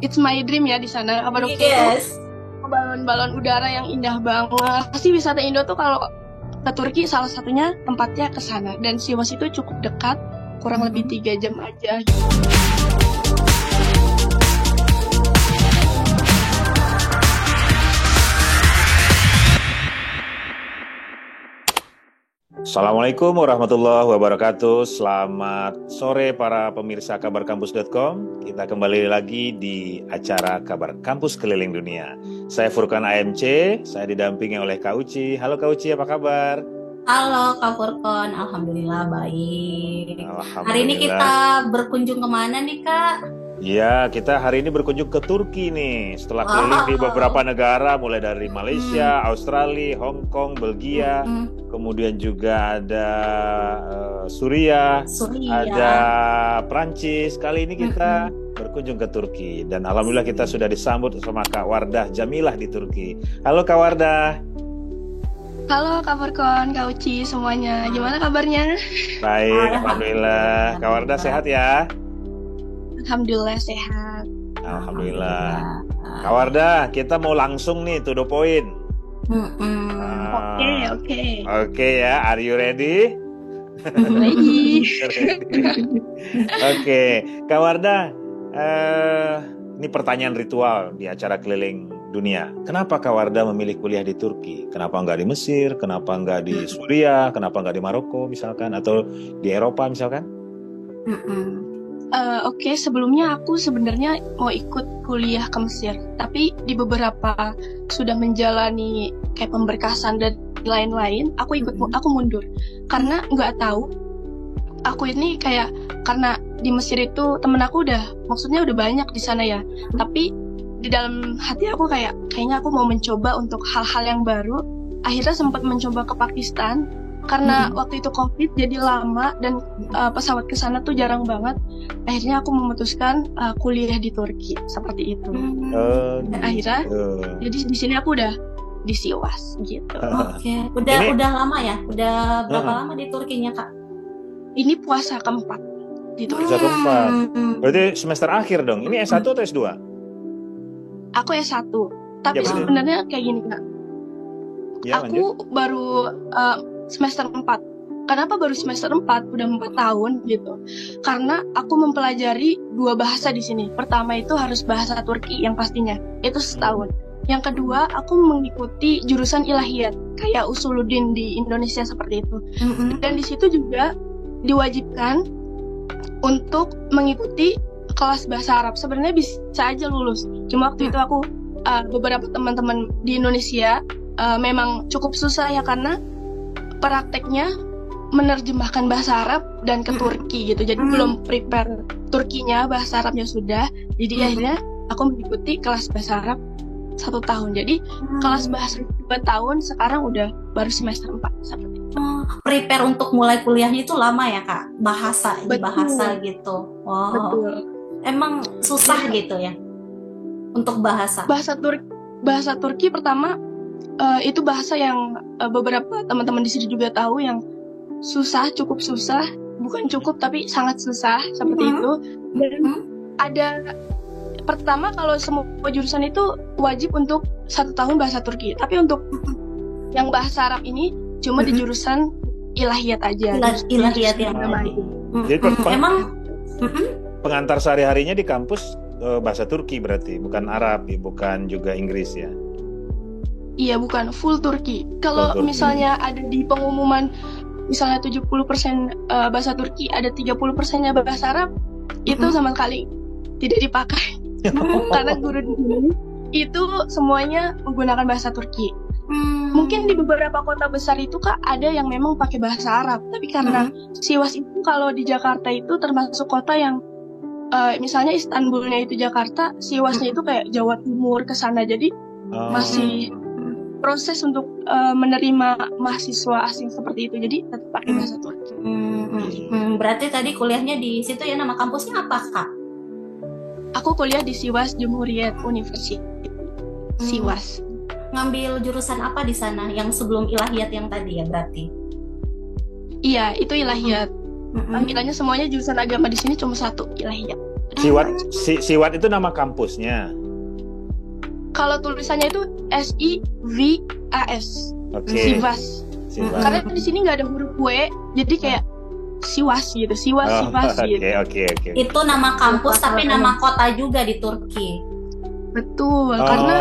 It's my dream ya di sana. Kapadokya Yes. itu balon-balon udara yang indah banget. Pasti wisata Indo tuh kalau ke Turki salah satunya tempatnya ke sana. Dan Sivas itu cukup dekat, kurang lebih 3 jam aja. Assalamualaikum warahmatullahi wabarakatuh. Selamat sore para pemirsa kabarkampus.com. Kita kembali lagi di acara Kabar Kampus Keliling Dunia. Saya Furkan AMC, saya didampingi oleh Kak Uci. Halo Kak Uci, apa kabar? Halo Kak Furkon, Alhamdulillah baik. Alhamdulillah. Hari ini kita berkunjung kemana nih Kak? Ya, kita hari ini berkunjung ke Turki nih. Setelah keliling di beberapa negara, mulai dari Malaysia, Australia, Hong Kong, Belgia, kemudian juga ada Suriah, ada Prancis. Kali ini kita berkunjung ke Turki. Dan alhamdulillah kita sudah disambut sama Kak Wardah Jamilah di Turki. Halo Kak Wardah. Halo Kak Furkon, Kak Uci, semuanya. Gimana kabarnya? Baik, alhamdulillah. Kak Wardah sehat ya? Alhamdulillah sehat. Alhamdulillah. Kak Wardah, kita mau langsung nih to the point. Oke. Oke ya, are you ready? Ready. Oke, Kak Wardah, ini pertanyaan ritual di acara keliling dunia. Kenapa Kak Wardah memilih kuliah di Turki? Kenapa nggak di Mesir? Kenapa nggak di Suriah? Kenapa nggak di Maroko misalkan? Atau di Eropa misalkan? Oke, sebelumnya aku sebenarnya mau ikut kuliah ke Mesir, tapi di beberapa sudah menjalani kayak pemberkasan dan lain-lain, aku mundur karena nggak tahu. Aku ini kayak karena di Mesir itu temen aku maksudnya udah banyak di sana ya, tapi di dalam hati aku kayaknya aku mau mencoba untuk hal-hal yang baru. Akhirnya sempat mencoba ke Pakistan. Karena waktu itu COVID jadi lama dan pesawat ke sana tuh jarang banget. Akhirnya aku memutuskan kuliah di Turki seperti itu. Dan akhirnya jadi di sini aku udah di Sivas gitu. Oke. Udah lama ya? Udah berapa lama di Turkinya Kak? Ini puasa keempat di Turki. Puasa keempat. Berarti semester akhir dong. Ini S1 atau S2? Aku S1. Tapi Ya, sebenarnya kayak gini Kak. Ya, aku baru semester 4. Kenapa baru semester 4? Udah 4 tahun gitu. Karena aku mempelajari 2 bahasa di sini. Pertama itu harus bahasa Turki yang pastinya. Itu setahun. Yang kedua, aku mengikuti jurusan ilahiyat kayak Usuluddin di Indonesia seperti itu. Dan di situ juga diwajibkan untuk mengikuti kelas bahasa Arab. Sebenarnya bisa aja lulus. Cuma waktu itu aku beberapa teman-teman di Indonesia memang cukup susah ya karena prakteknya menerjemahkan bahasa Arab dan ke Turki gitu. Jadi belum prepare Turkinya, bahasa Arabnya sudah. Jadi akhirnya aku mengikuti kelas bahasa Arab 1 tahun. Jadi kelas bahasa 2 tahun, sekarang udah baru semester 4 seperti itu. Prepare untuk mulai kuliahnya itu lama ya Kak? Bahasa gitu. Wow. Betul. Emang susah gitu ya untuk bahasa? Bahasa Turki pertama itu bahasa yang beberapa teman-teman di sini juga tahu yang susah, cukup susah, bukan cukup tapi sangat susah seperti itu. Dan ada pertama kalau semua jurusan itu wajib untuk 1 tahun bahasa Turki, tapi untuk yang bahasa Arab ini cuma di jurusan ilahiyat aja. Ilahiyat yang namanya. Jadi emang pengantar sehari-harinya di kampus bahasa Turki berarti, bukan Arab, bukan juga Inggris ya? Iya, bukan full Turki. Kalau misalnya ada di pengumuman misalnya 70% bahasa Turki, ada 30%-nya bahasa Arab, itu sama sekali tidak dipakai. Karena guru di sini itu semuanya menggunakan bahasa Turki. Mungkin di beberapa kota besar itu Kak ada yang memang pakai bahasa Arab, tapi karena Sivas itu kalau di Jakarta itu termasuk kota yang misalnya Istanbulnya itu Jakarta, Sivasnya itu kayak Jawa Timur ke sana. Jadi masih proses untuk menerima mahasiswa asing seperti itu, jadi tetap pakai bahasa Turki. Berarti tadi kuliahnya di situ ya, nama kampusnya apa Kak? Aku kuliah di Sivas Cumhuriyet University. Sivas. Ngambil jurusan apa di sana? Yang sebelum ilahiyat yang tadi ya berarti? Iya, itu ilahiyat. Panggilannya semuanya jurusan agama di sini cuma 1, ilahiyat. Siwat itu nama kampusnya. Kalau tulisannya itu SIVAS. Oke. Sivas. Karena di sini nggak ada huruf W, jadi kayak Siwas gitu, Sivas gitu. Oke. Itu nama kampus tapi nama kota juga di Turki. Betul, karena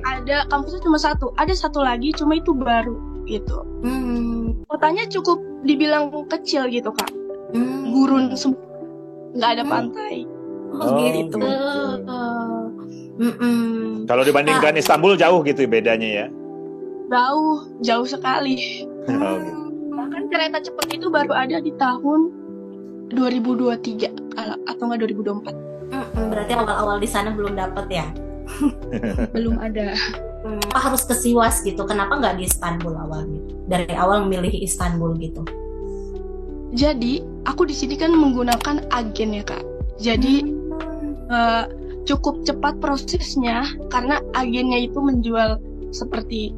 ada kampusnya cuma satu, ada satu lagi cuma itu baru gitu. Kotanya cukup dibilang kecil gitu Kak, gurun semua, nggak ada pantai. Gitu. Kalau dibandingkan Istanbul jauh gitu bedanya ya? Jauh sekali. Bahkan kereta cepat itu baru ada di tahun 2023 atau nggak 2024. Berarti awal-awal di sana belum dapet ya? Belum ada. Harus ke Siwas gitu. Kenapa nggak di Istanbul awalnya? Dari awal memilih Istanbul gitu. Jadi aku di sini kan menggunakan agen ya Kak. Jadi cukup cepat prosesnya karena agennya itu menjual seperti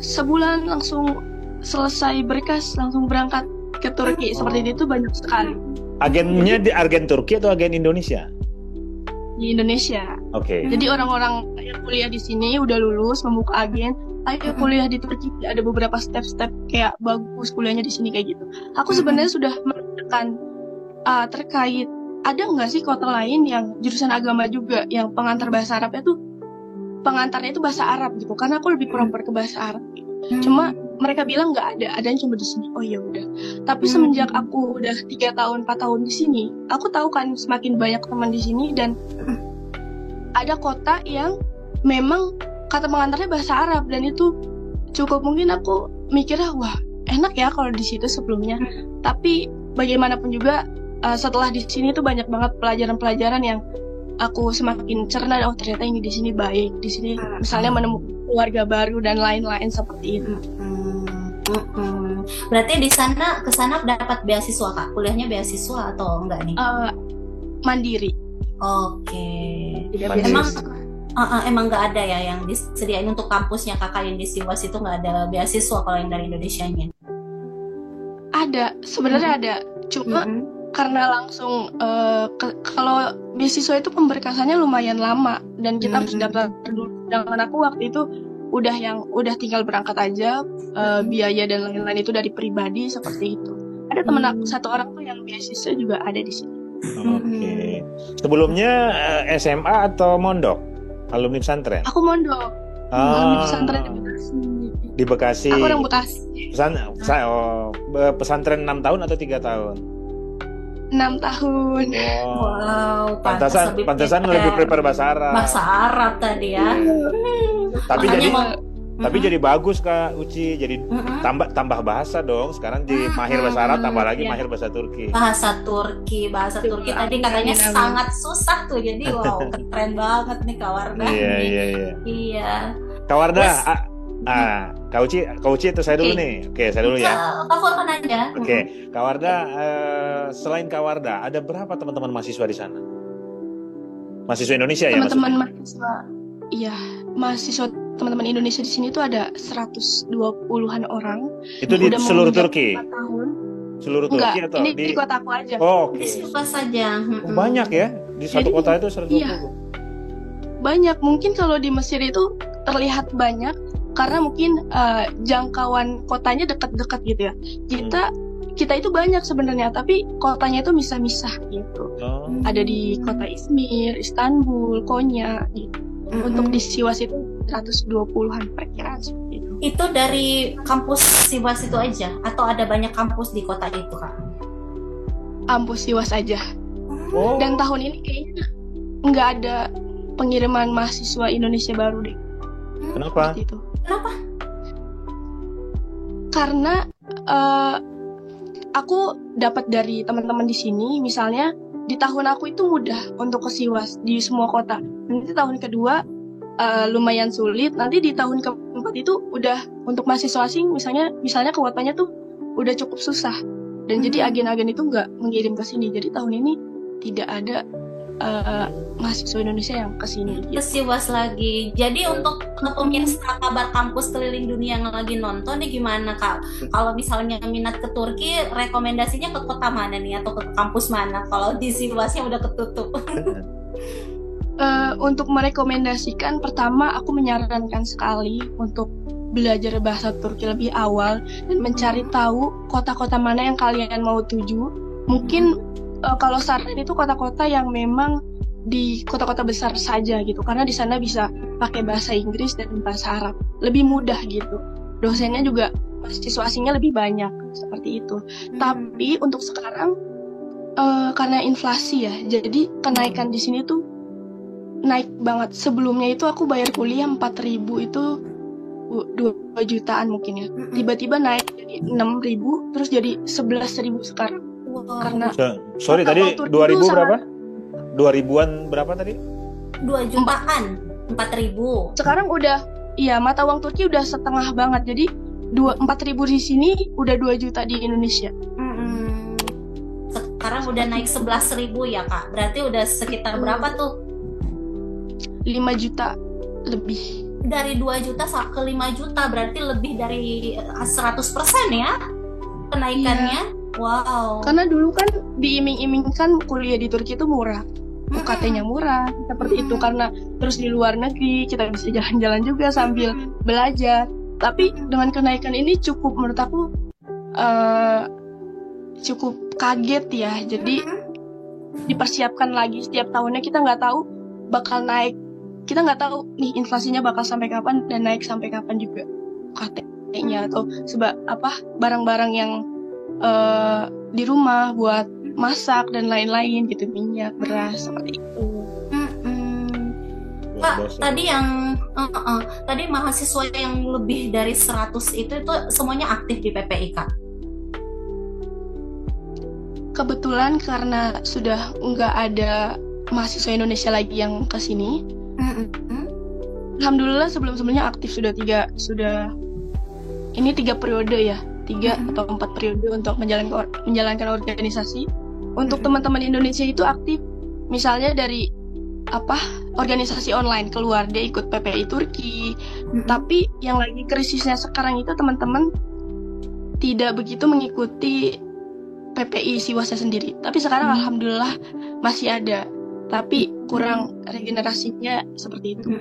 sebulan langsung selesai berkas langsung berangkat ke Turki. Seperti itu banyak sekali. Agennya di agen Turki atau agen Indonesia? Di Indonesia. Oke. Jadi orang-orang yang kuliah di sini udah lulus membuka agen, ayo kuliah di Turki. Ada beberapa step-step kayak bagus kuliahnya di sini kayak gitu. Aku sebenarnya sudah menanyakan terkait ada nggak sih kota lain yang jurusan agama juga yang pengantar bahasa Arabnya tuh pengantarnya itu bahasa Arab gitu. Karena aku lebih proper ke bahasa Arab. Cuma mereka bilang nggak ada yang cuma di sini. Oh ya udah. Tapi semenjak aku udah 3 tahun 4 tahun di sini, aku tahu kan semakin banyak teman di sini dan ada kota yang memang kata pengantarnya bahasa Arab dan itu cukup mungkin aku mikirnya wah enak ya kalau di situ sebelumnya. Tapi bagaimanapun juga setelah di sini tuh banyak banget pelajaran-pelajaran yang aku semakin cerna. Oh ternyata ini di sini baik. Di sini misalnya menemukan keluarga baru dan lain-lain seperti itu. Berarti di sana kesana dapat beasiswa Kak? Kuliahnya beasiswa atau enggak nih? Mandiri. Oke. Mandiri. Emang nggak ada ya yang disediain untuk kampusnya Kakak yang di Siwas itu nggak ada beasiswa kalau yang dari Indonesianya? Ada, sebenarnya ada. Cuma karena langsung kalau beasiswa itu pemberkasannya lumayan lama dan kita harus daftar dulu. Sedangkan aku waktu itu udah tinggal berangkat aja, biaya dan lain-lain itu dari pribadi seperti itu. Ada temen aku satu orang tuh yang beasiswa juga ada di sini. Oke. Sebelumnya SMA atau mondok? Alumni pesantren? Aku mondok. Alumni pesantren di Bekasi. Di Bekasi. Aku orang Bekasi. Pesantren 6 tahun atau 3 tahun? 6 tahun. Wow, pantasan lebih prepare bahasa Arab. Bahasa Arab tadi ya. Tapi jadi bagus Kak Uci, jadi tambah bahasa dong. Sekarang di mahir bahasa Arab, tambah lagi mahir bahasa Turki. Bahasa Turki tadi katanya sangat susah tuh. Jadi wow, keren banget nih Kak Wardah. Iya. Kak Wardah, Kak Uci itu saya dulu nih. Oke, saya dulu ya. Kak Furman aja. Oke, Kak Wardah, selain Kak Wardah, ada berapa teman-teman mahasiswa di sana? Mahasiswa Indonesia ya? Teman-teman mahasiswa, iya, mahasiswa teman-teman Indonesia di sini tuh ada 120-an orang. Itu di seluruh Turki? 4 tahun. Seluruh Turki atau ini di kota aku aja. Oh, oke. Di Siwas saja. Banyak ya? Di satu kota itu 120? Iya. Banyak, mungkin kalau di Mesir itu terlihat banyak karena mungkin jangkauan kotanya dekat-dekat gitu ya. Kita itu banyak sebenarnya, tapi kotanya itu misah-misah gitu. Ada di kota Izmir, Istanbul, Konya gitu. Untuk di Siwas itu 120-an perkiraan seperti itu. Itu dari kampus Siwas itu aja atau ada banyak kampus di kota itu Kak? Kampus Siwas aja. Dan tahun ini kayaknya nggak ada pengiriman mahasiswa Indonesia baru deh. Kenapa? Itu. Kenapa? Karena aku dapat dari teman-teman di sini, misalnya di tahun aku itu mudah untuk ke Siwas di semua kota. Nanti tahun kedua lumayan sulit. Nanti di tahun keempat itu udah untuk mahasiswa asing, misalnya kuotanya tuh udah cukup susah. Dan jadi agen-agen itu nggak mengirim ke sini. Jadi tahun ini tidak ada mahasiswa Indonesia yang kesini ke Siwas lagi. Jadi untuk pemirsa kabar kampus keliling dunia yang lagi nonton nih, gimana Kak? Kalau misalnya minat ke Turki, rekomendasinya ke kota mana nih atau ke kampus mana? Kalau di Siwasnya udah ketutup. Untuk merekomendasikan, pertama aku menyarankan sekali untuk belajar bahasa Turki lebih awal dan mencari tahu kota-kota mana yang kalian mau tuju. Mungkin kalau saran itu kota-kota yang memang di kota-kota besar saja gitu, karena di sana bisa pakai bahasa Inggris dan bahasa Arab, lebih mudah gitu. Dosennya juga mahasiswa asingnya lebih banyak seperti itu. Tapi untuk sekarang karena inflasi ya, jadi kenaikan di sini tuh naik banget. Sebelumnya itu aku bayar kuliah 4.000 itu 2 jutaan mungkin ya. Tiba-tiba naik jadi 6.000 terus jadi 11.000 sekarang. Karena sorry tadi 2.000 berapa? 2.000-an berapa tadi? 2 jutaan, 4.000. Sekarang udah, iya mata uang Turki udah setengah banget. Jadi 4.000 di sini udah 2 juta di Indonesia. Sekarang udah naik 11.000 ya Kak. Berarti udah sekitar berapa tuh? 5 juta lebih. Dari 2 juta ke 5 juta, berarti lebih dari 100% ya kenaikannya. Iya. Wow. Karena dulu kan diiming-imingkan kuliah di Turki itu murah, UKT-nya murah, seperti itu. Karena terus di luar negeri kita bisa jalan-jalan juga sambil belajar. Tapi dengan kenaikan ini cukup, menurut aku cukup kaget ya. Jadi dipersiapkan lagi setiap tahunnya, kita nggak tahu bakal naik. Kita nggak tahu nih inflasinya bakal sampai kapan dan naik sampai kapan juga UKT-nya atau barang-barang yang di rumah buat masak dan lain-lain gitu, minyak, beras, seperti itu. Kak, tadi mahasiswa yang lebih dari 100 itu semuanya aktif di PPI Kak? Kebetulan karena sudah nggak ada mahasiswa Indonesia lagi yang kesini, alhamdulillah sebelum-sebelumnya aktif sudah 3 periode ya. 3 atau 4 periode untuk menjalankan organisasi. Untuk teman-teman Indonesia itu aktif, misalnya dari organisasi online keluar, dia ikut PPI Turki. Tapi yang lagi krisisnya sekarang itu teman-teman tidak begitu mengikuti PPI Siwasnya sendiri. Tapi sekarang alhamdulillah masih ada, tapi kurang regenerasinya seperti itu.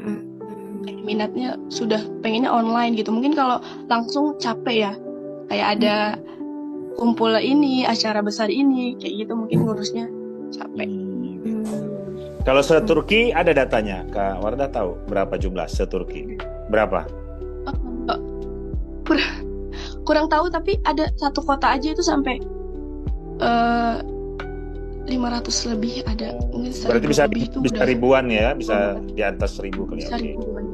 Minatnya sudah pengennya online gitu. Mungkin kalau langsung capek ya, kayak ada kumpul ini, acara besar ini, kayak gitu mungkin ngurusnya capek. Kalau se-Turki ada datanya, Kak Wardah tahu berapa jumlah se-Turki? Berapa? Kurang tahu, tapi ada satu kota aja itu sampai 500 lebih ada. Berarti bisa ribuan ya, bisa di atas 1.000 kali. Bisa ribuan.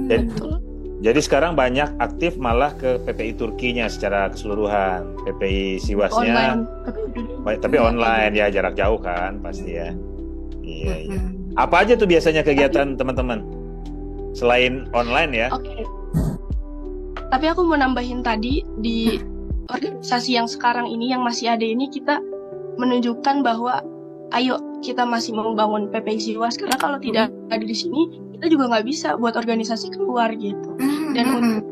Betul. Jadi sekarang banyak aktif malah ke PPI Turkinya secara keseluruhan. PPI Siwasnya tapi online ya, jarak jauh kan pasti ya. Iya. Apa aja tuh biasanya kegiatan teman-teman selain online ya? Oke. Tapi aku mau nambahin tadi, di organisasi yang sekarang ini, yang masih ada ini, kita menunjukkan bahwa ayo kita masih membangun PPI Siwas, karena kalau tidak ada di sini kita juga nggak bisa buat organisasi keluar gitu. Dan untuk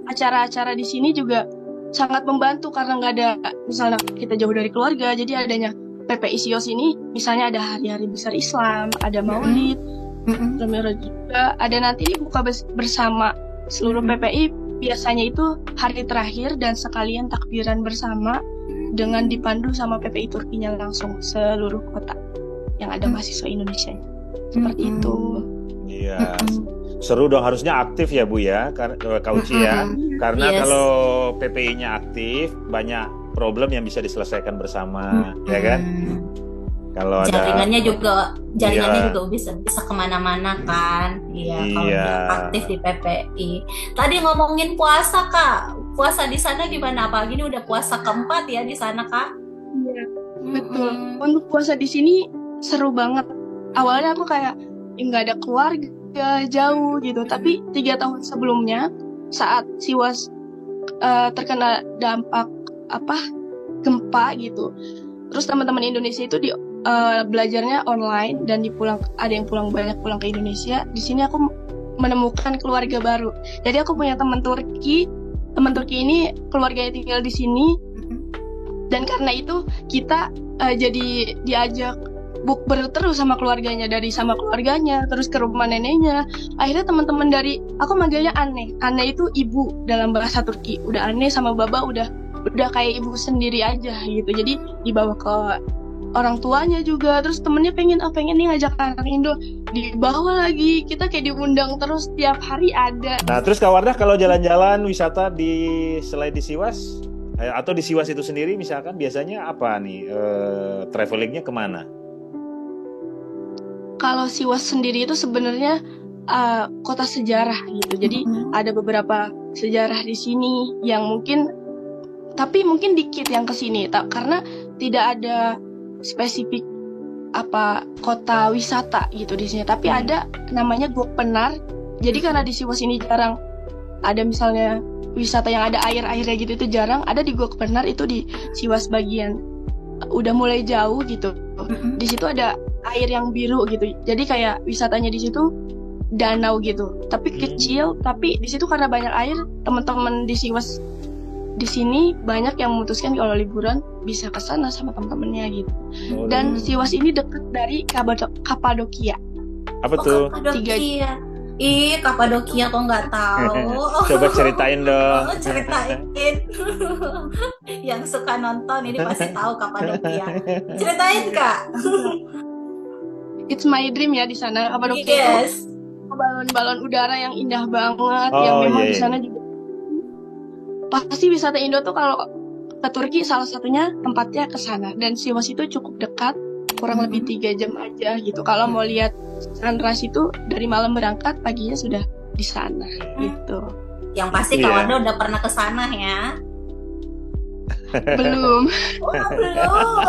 acara-acara di sini juga sangat membantu karena nggak ada, misalnya kita jauh dari keluarga, jadi adanya PPI Siwas ini, misalnya ada hari-hari besar Islam, ada Maulid, juga ada nanti buka bersama seluruh PPI. Biasanya itu hari terakhir dan sekalian takbiran bersama dengan dipandu sama PPI Turkinya langsung seluruh kota yang ada mahasiswa Indonesia. Seperti itu. Iya. Seru dong, harusnya aktif ya Bu ya, Kak Uci ya. Karena kalau PPI-nya aktif, banyak problem yang bisa diselesaikan bersama, ya kan? Kalau ada jaringannya juga bisa kemana-mana kan. Kalau udah aktif di PPI. Tadi ngomongin puasa Kak, puasa di sana gimana? Apalagi ini udah puasa keempat ya di sana Kak? Iya, betul. Untuk puasa di sini seru banget. Awalnya aku kayak nggak ada keluarga, jauh gitu. Tapi 3 tahun sebelumnya, saat Siwas terkena dampak gempa gitu, terus teman-teman Indonesia itu belajarnya online dan ada yang banyak pulang ke Indonesia. Di sini aku menemukan keluarga baru. Jadi aku punya teman Turki. Teman Turki ini keluarganya tinggal di sini. Dan karena itu kita jadi diajak bukber terus sama keluarganya, terus ke rumah neneknya. Akhirnya teman-teman dari, aku manggilnya Anne. Anne itu ibu dalam bahasa Turki. Udah Anne sama Baba udah kayak ibu sendiri aja gitu. Jadi dibawa ke orang tuanya juga. Terus temennya pengen nih ngajak anak Indo, dibawa lagi. Kita kayak diundang terus, tiap hari ada. Nah, terus Kak Wardah kalau jalan-jalan wisata selain di Sivas atau di Sivas itu sendiri misalkan biasanya apa nih travelingnya kemana? Kalau Sivas sendiri itu sebenarnya kota sejarah gitu. Jadi ada beberapa sejarah di sini yang mungkin dikit yang kesini, karena tidak ada spesifik kota wisata gitu di sini. Tapi ada namanya Gokpenar. Jadi karena di Sivas ini jarang ada misalnya wisata yang ada air-airnya gitu, itu jarang. Ada di Gokpenar, itu di Sivas bagian udah mulai jauh gitu. Di situ ada air yang biru gitu. Jadi kayak wisatanya di situ danau gitu. Tapi kecil, tapi di situ karena banyak air, teman-teman di Sivas di sini banyak yang memutuskan kalau liburan bisa ke sana sama teman-temannya gitu. Dan Sivas ini dekat dari Kapadokia. Apa tuh? Kapadokia. Kapadokia kok nggak tahu. Coba ceritain dong. Ceritain. Yang suka nonton ini pasti tahu Kapadokia. Ceritain, Kak. It's my dream ya di sana, Kapadokia. Yes. Balon-balon udara yang indah banget, yang memang di sana juga. Pasti wisata Indo tuh kalau ke Turki salah satunya tempatnya ke sana. Dan Sivas itu cukup dekat, kurang lebih 3 jam aja gitu. Kalau mau lihat sunrise itu dari malam berangkat, paginya sudah di sana gitu. Yang pasti Kak Wardah udah pernah ke sana ya? Belum. Belum.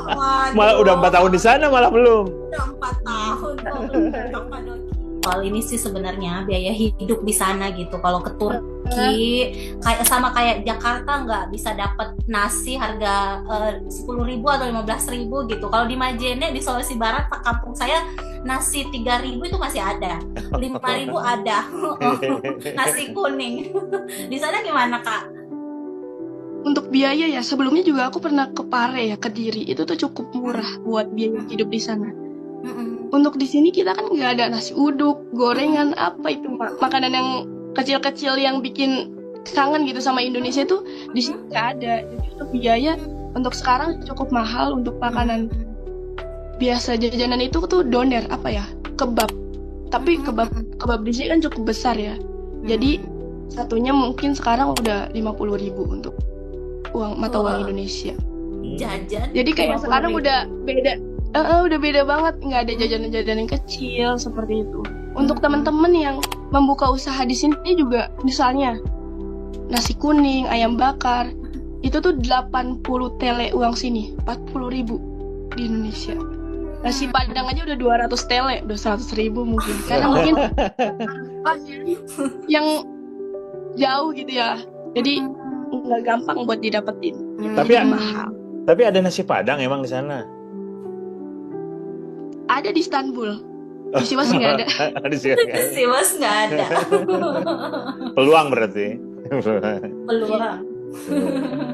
Malah udah 4 tahun di sana malah belum. Udah 4 tahun kok belum. Soal ini sih sebenarnya biaya hidup di sana gitu. Kalau ke Turki kayak Jakarta nggak bisa dapat nasi harga 10.000 atau 15.000 gitu. Kalau di Majene di Sulawesi Barat, kampung saya, nasi 3.000 itu masih ada, 5.000 ada. Nasi kuning. Di sana gimana, Kak? Untuk biaya ya, sebelumnya juga aku pernah ke Pare ya, Kediri. Itu tuh cukup murah buat biaya hidup di sana. Untuk di sini kita kan nggak ada nasi uduk, gorengan, apa itu makanan yang kecil-kecil yang bikin kangen gitu sama Indonesia itu di sini nggak ada. Jadi untuk biaya untuk sekarang cukup mahal. Untuk makanan biasa jajanan itu tuh doner, kebab. Tapi kebab di sini kan cukup besar ya. Jadi satunya mungkin sekarang udah 50.000 untuk mata uang Indonesia. Jajan. Jadi kayak sekarang udah beda. Udah beda banget, nggak ada jajanan-jajanan kecil seperti itu. Untuk teman-teman yang membuka usaha di sini juga, misalnya nasi kuning, ayam bakar, itu tuh 80 tele uang sini, 40.000 di Indonesia. Nasi Padang aja udah 200 tele, udah 100.000 mungkin. Karena mungkin yang jauh gitu ya, jadi nggak gampang buat didapetin. Tapi mahal. Tapi ada nasi Padang emang di sana? Ada di Istanbul. Di Sivas nggak ada. Di Sivas nggak ada. Peluang berarti. Peluang.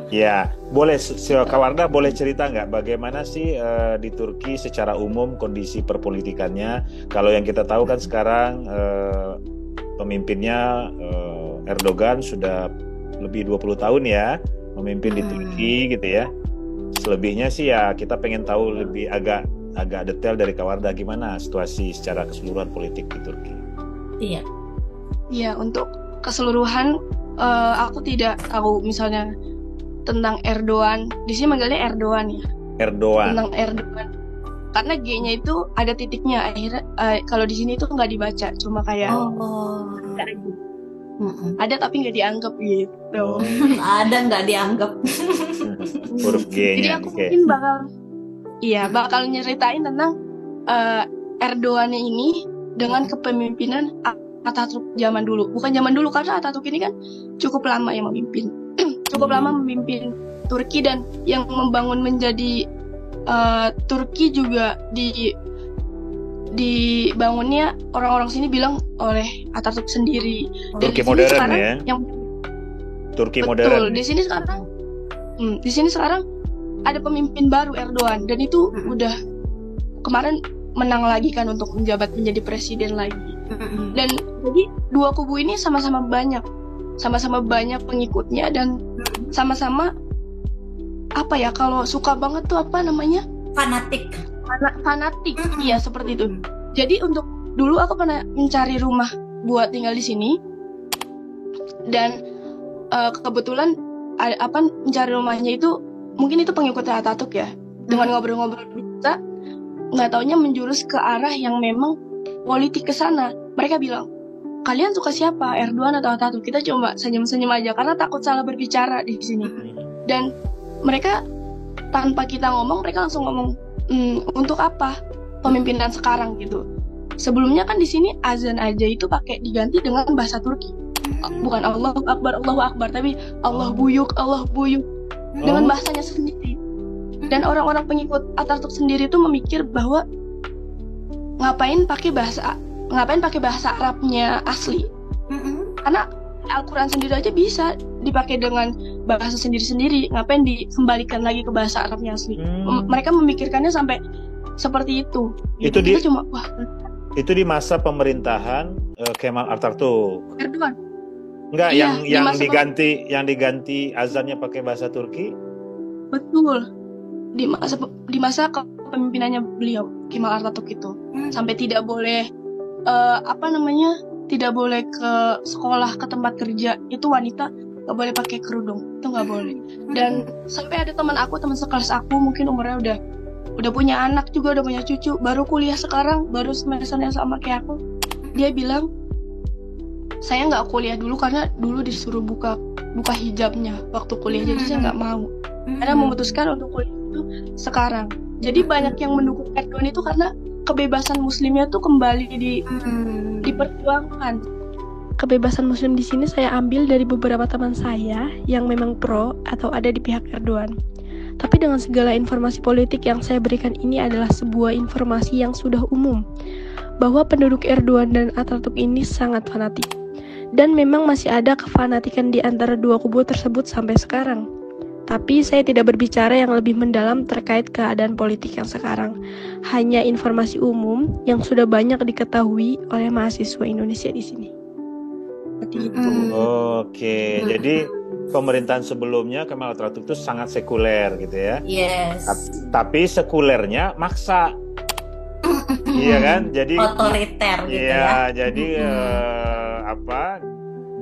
Ya, boleh Kak Wardah boleh cerita nggak bagaimana sih di Turki secara umum kondisi perpolitikannya? Kalau yang kita tahu kan sekarang pemimpinnya Erdogan sudah lebih 20 tahun ya memimpin di Turki gitu ya. Selebihnya sih ya kita pengen tahu lebih agak detail dari Kak Wardah gimana situasi secara keseluruhan politik di Turki. Iya, untuk keseluruhan aku tidak tahu misalnya tentang Erdogan. Di sini manggilnya Erdogan ya. Erdogan. Tentang Erdogan. Karena G-nya itu ada titiknya. Akhirnya kalau di sini itu nggak dibaca, cuma kayak ada tapi nggak dianggap gitu. Ada nggak dianggap. Huruf G-nya. Jadi aku mungkin bakal nyeritain tentang Erdogan ini dengan kepemimpinan Atatürk zaman dulu. Bukan zaman dulu, karena Atatürk ini kan cukup lama yang memimpin. Cukup lama memimpin Turki dan yang membangun menjadi Turki juga dibangunnya orang-orang sini bilang oleh Atatürk sendiri. Turki modern ya. Turki modern. Di sini sekarang ada pemimpin baru, Erdogan, dan itu udah kemarin menang lagi kan untuk menjabat menjadi presiden lagi. Dan jadi dua kubu ini sama-sama banyak pengikutnya dan sama-sama apa ya, kalau suka banget tuh apa namanya? Fanatik. Iya seperti itu. Jadi untuk dulu aku pernah mencari rumah buat tinggal di sini dan kebetulan mencari rumahnya itu mungkin itu pengikutnya Atatürk ya. Dengan ngobrol-ngobrol kita nggak taunya menjurus ke arah yang memang politik ke sana. Mereka bilang, kalian suka siapa, Erdogan atau Atatürk? Kita cuma senyum-senyum aja karena takut salah berbicara di sini. Dan mereka tanpa kita ngomong, mereka langsung ngomong, untuk apa pemimpinan sekarang gitu. Sebelumnya kan di sini azan aja itu pakai diganti dengan bahasa Turki. Bukan Allahu Akbar, tapi Allah buyuk dengan bahasanya sendiri. Dan orang-orang pengikut Atatürk sendiri itu memikir bahwa ngapain pakai bahasa Arabnya asli. Karena Al-Quran sendiri aja bisa dipakai dengan bahasa sendiri-sendiri, ngapain dikembalikan lagi ke bahasa Arabnya asli. Mereka memikirkannya sampai seperti itu. Itu itu di masa pemerintahan Kemal Atatürk. Erdogan. Enggak, iya, yang diganti azannya pakai bahasa Turki. Betul. Di masa kepemimpinannya beliau Kemal Atatürk itu sampai tidak boleh tidak boleh ke sekolah, ke tempat kerja, itu wanita nggak boleh pakai kerudung, itu nggak boleh. Dan sampai ada teman sekelas aku, mungkin umurnya udah punya anak juga, udah punya cucu, baru kuliah sekarang, baru semester yang sama kayak aku. Dia bilang, saya nggak kuliah dulu karena dulu disuruh buka hijabnya waktu kuliah, jadi saya nggak mau. Karena memutuskan untuk kuliah itu sekarang. Jadi banyak yang mendukung Erdogan itu karena kebebasan muslimnya tuh kembali diperjuangkan. Kebebasan muslim di sini saya ambil dari beberapa teman saya yang memang pro atau ada di pihak Erdogan. Tapi dengan segala informasi politik yang saya berikan ini adalah sebuah informasi yang sudah umum, bahwa penduduk Erdogan dan Atatürk ini sangat fanatik. Dan memang masih ada kefanatikan di antara dua kubu tersebut sampai sekarang. Tapi saya tidak berbicara yang lebih mendalam terkait keadaan politik yang sekarang. Hanya informasi umum yang sudah banyak diketahui oleh mahasiswa Indonesia di sini. Seperti itu. Oke, jadi pemerintahan sebelumnya Kemal Atatürk itu sangat sekuler gitu ya. Yes. Tapi sekulernya maksa. Iya kan? Jadi otoriter gitu ya. Iya, jadi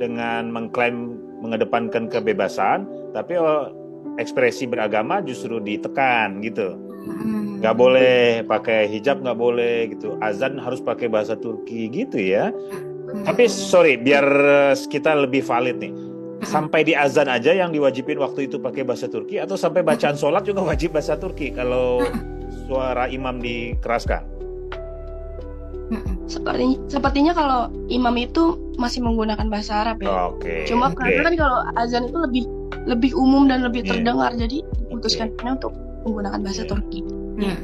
dengan mengklaim mengedepankan kebebasan, tapi ekspresi beragama justru ditekan gitu. Nggak boleh pakai hijab, nggak boleh gitu. Azan harus pakai bahasa Turki gitu ya. Tapi sorry, biar kita lebih valid nih. Sampai di azan aja yang diwajibin waktu itu pakai bahasa Turki, atau sampai bacaan sholat juga wajib bahasa Turki kalau suara imam dikeraskan? Sepertinya kalau imam itu masih menggunakan bahasa Arab ya. Cuma karena kan kalau azan itu lebih umum dan lebih terdengar, jadi diputuskan untuk menggunakan bahasa Turki.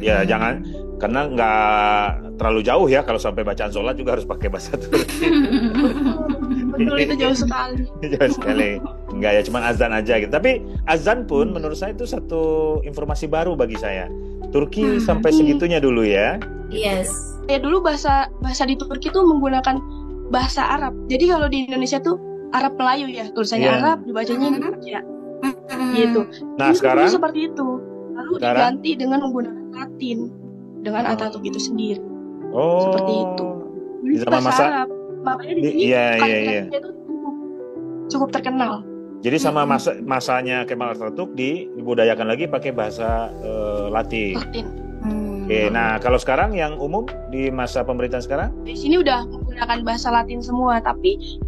Ya jangan, karena nggak terlalu jauh ya kalau sampai bacaan sholat juga harus pakai bahasa Turki. Betul, itu jauh sekali. Jauh sekali. Enggak ya, cuma azan aja gitu. Tapi azan pun menurut saya itu satu informasi baru bagi saya. Turki sampai segitunya dulu ya. Yes. Ya dulu bahasa di Turki tuh menggunakan bahasa Arab. Jadi kalau di Indonesia tuh Arab Melayu ya, tulisannya Arab, dibacanya Indonesia. Gitu. Nah, sekarang seperti itu. Lalu diganti dengan menggunakan Latin dengan Atatürk itu sendiri. Seperti itu. Di zaman masa Arab. Makanya di sini kalimatnya itu cukup terkenal. Jadi sama masanya Kemal Atatürk dibudayakan lagi pakai bahasa Latin. Oke, nah kalau sekarang yang umum di masa pemerintahan sekarang? Di sini udah menggunakan bahasa Latin semua, tapi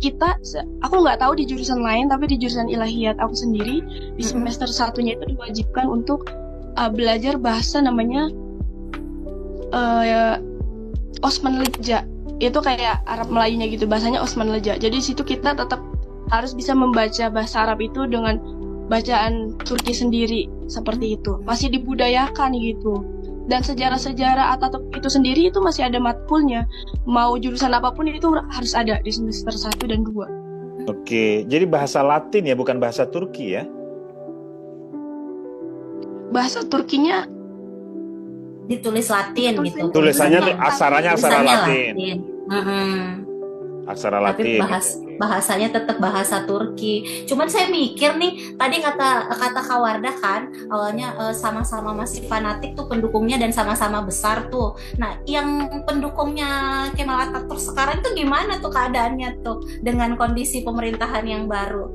aku nggak tahu di jurusan lain, tapi di jurusan ilahiyat aku sendiri di semester 1-nya itu diwajibkan untuk belajar bahasa namanya Osman Leja. Itu kayak Arab Melayunya gitu, bahasanya Osman Leja. Jadi di situ kita tetap harus bisa membaca bahasa Arab itu dengan bacaan Turki sendiri seperti itu, masih dibudayakan gitu. Dan sejarah-sejarah Atatürk itu sendiri itu masih ada matkulnya. Mau jurusan apapun itu harus ada di semester 1 dan 2. Oke, jadi bahasa Latin ya, bukan bahasa Turki ya? Bahasa Turkinya ditulis Latin gitu. Tulisannya tuh aksaranya aksara Latin. Aksara Tapi Latin. bahasanya tetap bahasa Turki. Cuman saya mikir nih, tadi kata Kak Wardah kan, awalnya sama-sama masih fanatik tuh pendukungnya dan sama-sama besar tuh. Nah, yang pendukungnya Kemal Atatürk sekarang tuh gimana tuh keadaannya tuh dengan kondisi pemerintahan yang baru?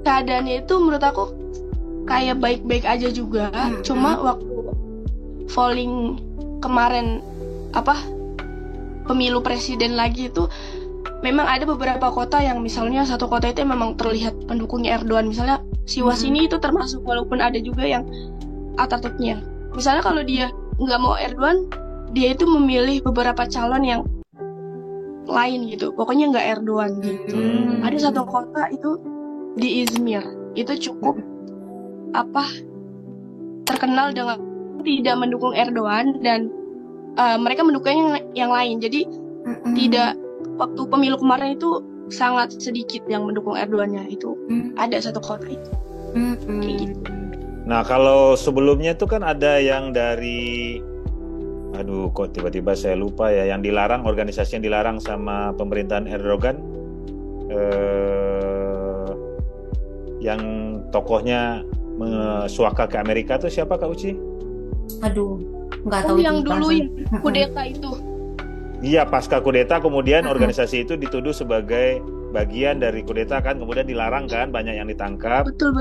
Keadaannya itu menurut aku kayak baik-baik aja juga. Cuma waktu polling kemarin pemilu presiden lagi itu memang ada beberapa kota yang misalnya satu kota itu memang terlihat pendukungnya Erdogan, misalnya Sivas ini itu termasuk, walaupun ada juga yang Atatürknya. Misalnya kalau dia nggak mau Erdogan, dia itu memilih beberapa calon yang lain gitu, pokoknya nggak Erdogan gitu. Ada satu kota itu di Izmir itu cukup terkenal dengan tidak mendukung Erdogan dan mereka mendukungnya yang lain. Jadi tidak, waktu pemilu kemarin itu sangat sedikit yang mendukung Erdogannya itu. Ada satu kota itu. Kayak gitu. Nah, kalau sebelumnya itu kan ada yang dari kok tiba-tiba saya lupa ya, yang dilarang, organisasi yang dilarang sama pemerintahan Erdogan, yang tokohnya suaka ke Amerika tuh siapa Kak Uci? Nggak tahu. Yang dulu yang kudeta itu. Iya, pasca kudeta kemudian organisasi itu dituduh sebagai bagian dari kudeta kan, kemudian dilarang kan, banyak yang ditangkap. Betul.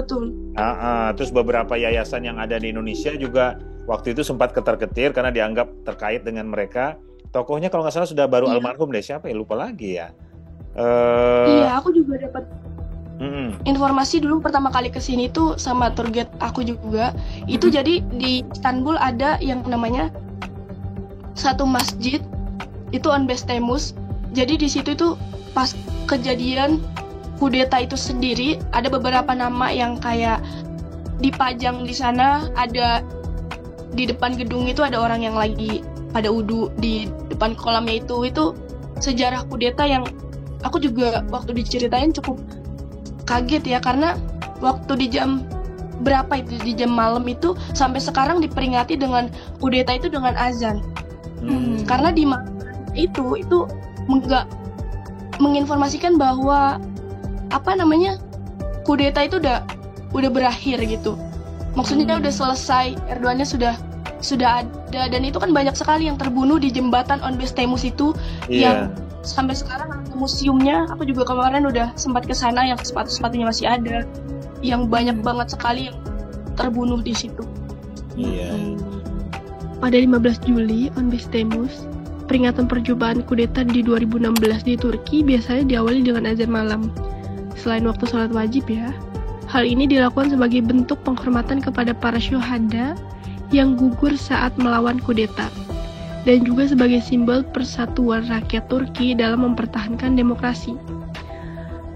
Terus beberapa yayasan yang ada di Indonesia juga waktu itu sempat ketar-ketir karena dianggap terkait dengan mereka. Tokohnya kalau nggak salah sudah baru almarhum deh, siapa ya, lupa lagi ya. Iya, aku juga dapat informasi dulu pertama kali kesini tuh sama tour guide aku juga. Itu jadi di Istanbul ada yang namanya satu masjid itu Onbes Temmuz. Jadi di situ tuh pas kejadian kudeta itu sendiri ada beberapa nama yang kayak dipajang di sana. Ada di depan gedung itu ada orang yang lagi pada wudu di depan kolamnya itu sejarah kudeta yang aku juga waktu diceritain cukup kaget ya, karena waktu di jam berapa itu, di jam malam itu sampai sekarang diperingati dengan kudeta itu dengan azan. Karena di malam itu enggak menginformasikan bahwa kudeta itu udah berakhir gitu. Maksudnya udah selesai, Erdogannya sudah ada, dan itu kan banyak sekali yang terbunuh di jembatan Onbes Temmuz itu. Yang sampai sekarang ada museumnya. Aku juga kemarin udah sempat ke sana, yang sepatu-sepatunya masih ada, yang banyak banget sekali yang terbunuh di situ. Pada 15 Juli, Onbes Temmuz, peringatan percobaan kudeta di 2016 di Turki biasanya diawali dengan azan malam, selain waktu sholat wajib ya. Hal ini dilakukan sebagai bentuk penghormatan kepada para syuhada yang gugur saat melawan kudeta, dan juga sebagai simbol persatuan rakyat Turki dalam mempertahankan demokrasi.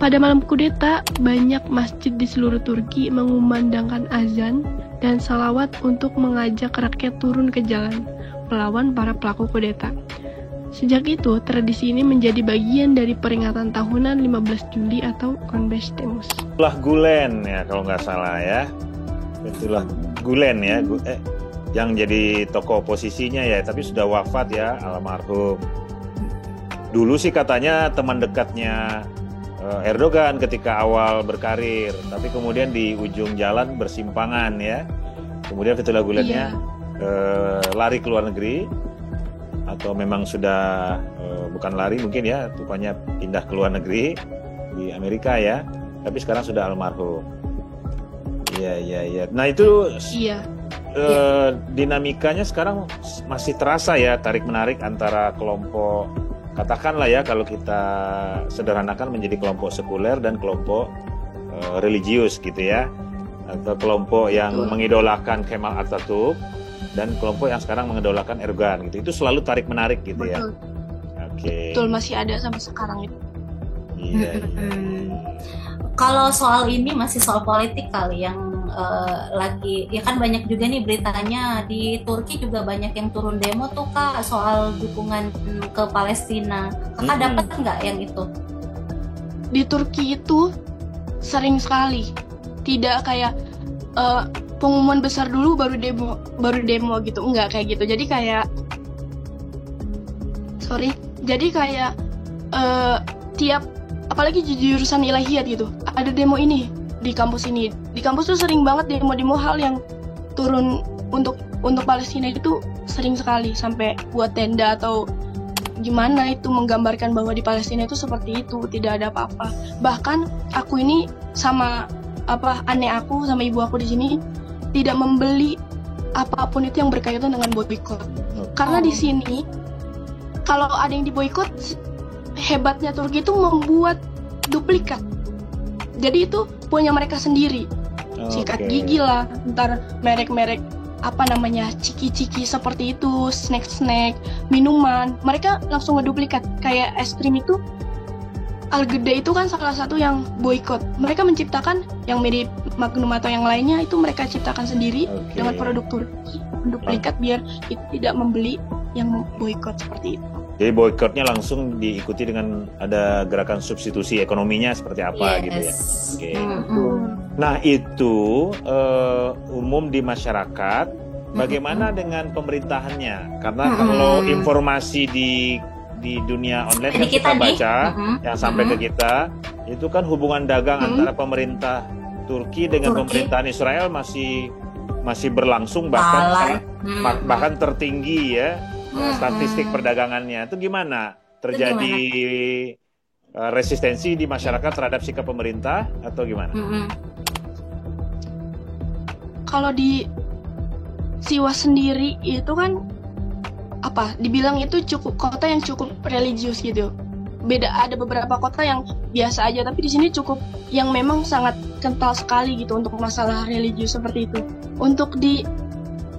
Pada malam kudeta, banyak masjid di seluruh Turki mengumandangkan azan dan salawat untuk mengajak rakyat turun ke jalan melawan para pelaku kudeta. Sejak itu, tradisi ini menjadi bagian dari peringatan tahunan 15 Juli atau Onbes Temmuz. Fethullah Gülen ya kalau nggak salah ya. Fethullah Gülen ya, yang jadi tokoh oposisinya ya, tapi sudah wafat ya, almarhum. Dulu sih katanya teman dekatnya Erdogan ketika awal berkarir, tapi kemudian di ujung jalan bersimpangan ya. Kemudian Fethullah Gülennya lari ke luar negeri, atau memang sudah bukan lari mungkin ya, rupanya pindah ke luar negeri di Amerika ya, tapi sekarang sudah almarhum. Iya. Nah itu dinamikanya sekarang masih terasa ya, tarik menarik antara kelompok, katakanlah ya kalau kita sederhanakan menjadi kelompok sekuler dan kelompok religius gitu ya, atau kelompok yang mengidolakan Kemal Atatürk dan kelompok yang sekarang mengidolakan Erdogan gitu. Itu selalu tarik menarik gitu. Betul. Ya. Oke. Betul, masih ada sampai sekarang itu. Iya. Kalau soal ini masih soal politik kali yang lagi, ya kan banyak juga nih beritanya di Turki juga banyak yang turun demo tuh Kak soal dukungan ke Palestina. Kakak dapat nggak yang itu? Di Turki itu sering sekali, tidak kayak pengumuman besar dulu baru demo gitu, enggak kayak gitu. Jadi kayak tiap, apalagi di jurusan ilahiyat gitu, ada demo ini di kampus ini. Di kampus tuh sering banget demo-demo hal yang turun untuk Palestina itu sering sekali, sampai buat tenda atau gimana itu menggambarkan bahwa di Palestina itu seperti itu, tidak ada apa-apa. Bahkan aku ini sama aneh aku sama ibu aku di sini tidak membeli apapun itu yang berkaitan dengan boykot. Karena di sini kalau ada yang diboykot, hebatnya Turki itu membuat duplikat. Jadi itu punya mereka sendiri. Sikat gigi lah, ntar merek-merek ciki-ciki seperti itu, snack-snack, minuman, mereka langsung ngeduplikat. Kayak es krim itu, Algeda itu kan salah satu yang boykot. Mereka menciptakan yang mirip Magnum atau yang lainnya, itu mereka ciptakan sendiri dengan produk Turki, duplikat biar itu tidak membeli yang boykot seperti itu. Jadi boykotnya langsung diikuti dengan ada gerakan substitusi ekonominya seperti apa gitu ya. Nah itu umum di masyarakat. Bagaimana dengan pemerintahannya? Karena kalau informasi di dunia online yang kita baca, yang sampai ke kita, itu kan hubungan dagang antara pemerintah Turki dengan pemerintahan Israel masih berlangsung, bahkan tertinggi ya. Statistik perdagangannya itu gimana? Terjadi resistensi di masyarakat terhadap sikap pemerintah atau gimana? Kalau di Siwa sendiri itu kan dibilang itu kota yang cukup religius gitu. Beda, ada beberapa kota yang biasa aja, tapi di sini cukup yang memang sangat kental sekali gitu untuk masalah religius seperti itu. Untuk di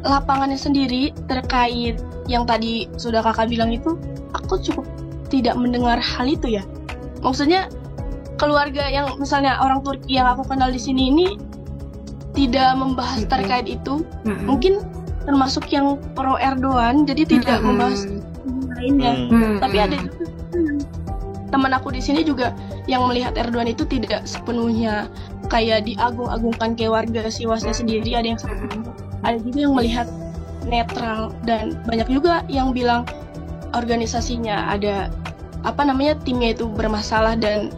lapangannya sendiri terkait yang tadi sudah kakak bilang itu, aku cukup tidak mendengar hal itu ya. Maksudnya keluarga yang misalnya orang Turki yang aku kenal di sini ini tidak membahas terkait itu. Mungkin termasuk yang pro Erdogan, jadi tidak membahas lainnya. Tapi ada juga teman aku di sini juga yang melihat Erdogan itu tidak sepenuhnya kayak diagung-agungkan kayak warga Siwasnya sendiri. Ada juga yang melihat netral, dan banyak juga yang bilang organisasinya ada timnya itu bermasalah, dan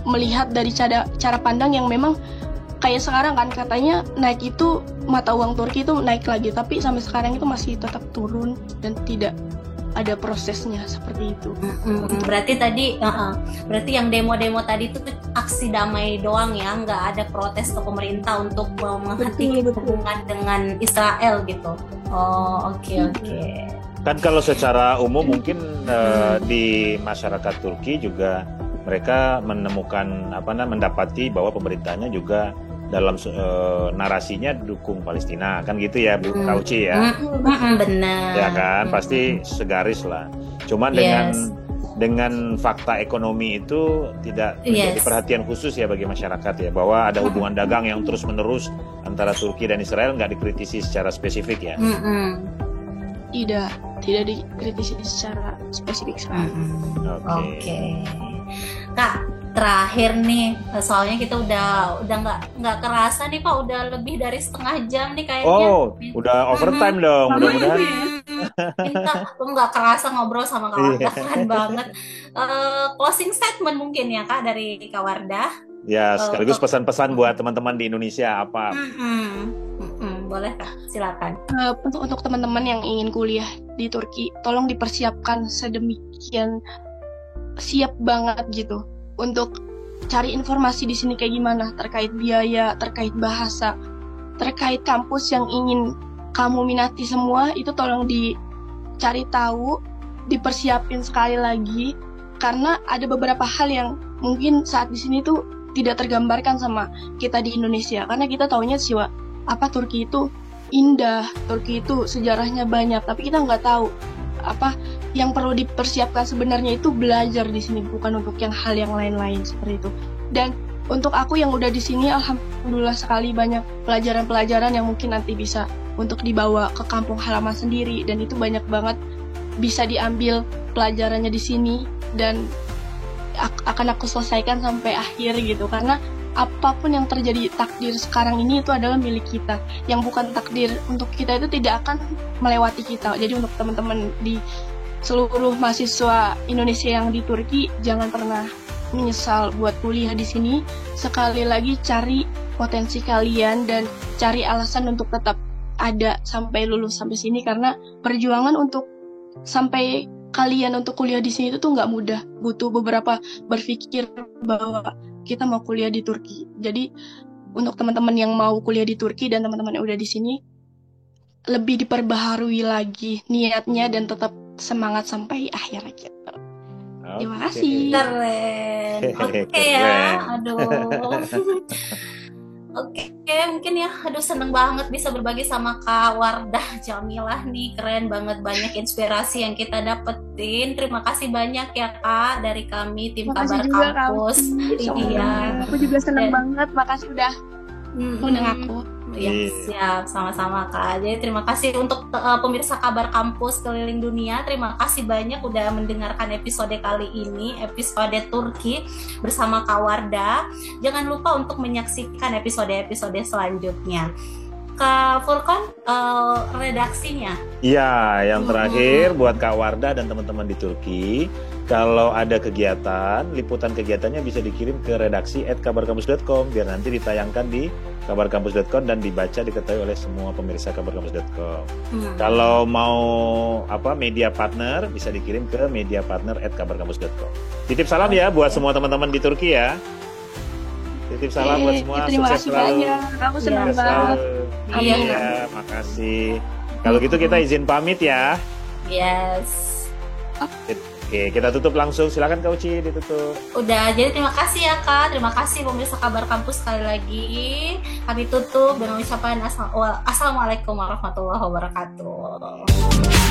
melihat dari cara pandang yang memang kayak sekarang kan katanya naik itu mata uang Turki itu naik lagi, tapi sampai sekarang itu masih tetap turun dan tidak ada prosesnya seperti itu. Berarti yang demo-demo tadi itu aksi damai doang ya, nggak ada protes ke pemerintah untuk menghentikan hubungan dengan Israel gitu. Oke. Kan kalau secara umum mungkin di masyarakat Turki juga mereka mendapati bahwa pemerintahnya juga dalam narasinya dukung Palestina, kan gitu ya Bu Kauci ya. Benar. Ya kan, pasti segaris lah. Cuman dengan fakta ekonomi itu tidak menjadi perhatian khusus ya bagi masyarakat ya, bahwa ada hubungan dagang yang terus-menerus antara Turki dan Israel nggak dikritisi secara spesifik ya. Tidak dikritisi secara spesifik sekali. Oke. Kak, terakhir nih, soalnya kita udah nggak kerasa nih Pak, udah lebih dari setengah jam nih kayaknya. Udah overtime dong, mudah-mudahan. Kita nggak kerasa ngobrol sama Kak Wardah, keren banget. Closing statement mungkin ya Kak dari Kak Wardah. Ya, sekaligus pesan-pesan buat teman-teman di Indonesia apa? Boleh Kak, silakan. Untuk teman-teman yang ingin kuliah di Turki, tolong dipersiapkan sedemikian siap banget gitu untuk cari informasi di sini kayak gimana, terkait biaya, terkait bahasa, terkait kampus yang ingin kamu minati semua, itu tolong dicari tahu, dipersiapin sekali lagi, karena ada beberapa hal yang mungkin saat di sini tuh tidak tergambarkan sama kita di Indonesia, karena kita taunya Turki itu indah, Turki itu sejarahnya banyak, tapi kita nggak tahu yang perlu dipersiapkan sebenarnya itu belajar di sini, bukan untuk hal yang lain-lain seperti itu. Dan untuk aku yang udah di sini, alhamdulillah sekali banyak pelajaran-pelajaran yang mungkin nanti bisa untuk dibawa ke kampung halaman sendiri, dan itu banyak banget bisa diambil pelajarannya di sini dan akan aku selesaikan sampai akhir gitu. Karena apapun yang terjadi, takdir sekarang ini itu adalah milik kita. Yang bukan takdir untuk kita itu tidak akan melewati kita. Jadi untuk teman-teman di seluruh mahasiswa Indonesia yang di Turki, jangan pernah menyesal buat kuliah di sini. Sekali lagi cari potensi kalian dan cari alasan untuk tetap ada sampai lulus sampai sini, karena perjuangan untuk sampai kalian untuk kuliah di sini itu tuh nggak mudah. Butuh beberapa berpikir bahwa kita mau kuliah di Turki. Jadi untuk teman-teman yang mau kuliah di Turki dan teman-teman yang udah di sini, lebih diperbaharui lagi niatnya dan tetap semangat sampai akhir gitu. Terima kasih. Keren. Oke ya. Aduh. Oke, mungkin ya, seneng banget bisa berbagi sama Kak Wardah Jamilah nih, keren banget, banyak inspirasi yang kita dapetin. Terima kasih banyak ya Kak dari kami tim Kabar Kampus. Iya. Aku juga seneng banget, makasih udah undang aku. Ya, siap, sama-sama Kak. Jadi terima kasih untuk pemirsa Kabar Kampus keliling dunia. Terima kasih banyak udah mendengarkan episode kali ini, episode Turki bersama Kak Wardah. Jangan lupa untuk menyaksikan episode-episode selanjutnya. Kak Furqan, redaksinya. Iya, yang terakhir buat Kak Wardah dan teman-teman di Turki, kalau ada kegiatan, liputan kegiatannya bisa dikirim ke redaksi @kabarkampus.com biar nanti ditayangkan di kabarkampus.com dan dibaca, diketahui oleh semua pemirsa kabarkampus.com. Kalau mau media partner, bisa dikirim ke mediapartner@kabarkampus.com. Titip salam ya buat semua teman-teman di Turki ya. Titip salam buat semua, terima sukses kasih selalu. banyak. Aku senang banget. Iya, makasih. Kalau gitu kita izin pamit ya. Yes. Oke, kita tutup langsung. Silakan Kak Uci ditutup. Udah, jadi terima kasih ya Kak. Terima kasih pemirsa Kabar Kampus sekali lagi. Kami tutup dengan ucapan Assalamualaikum warahmatullahi wabarakatuh.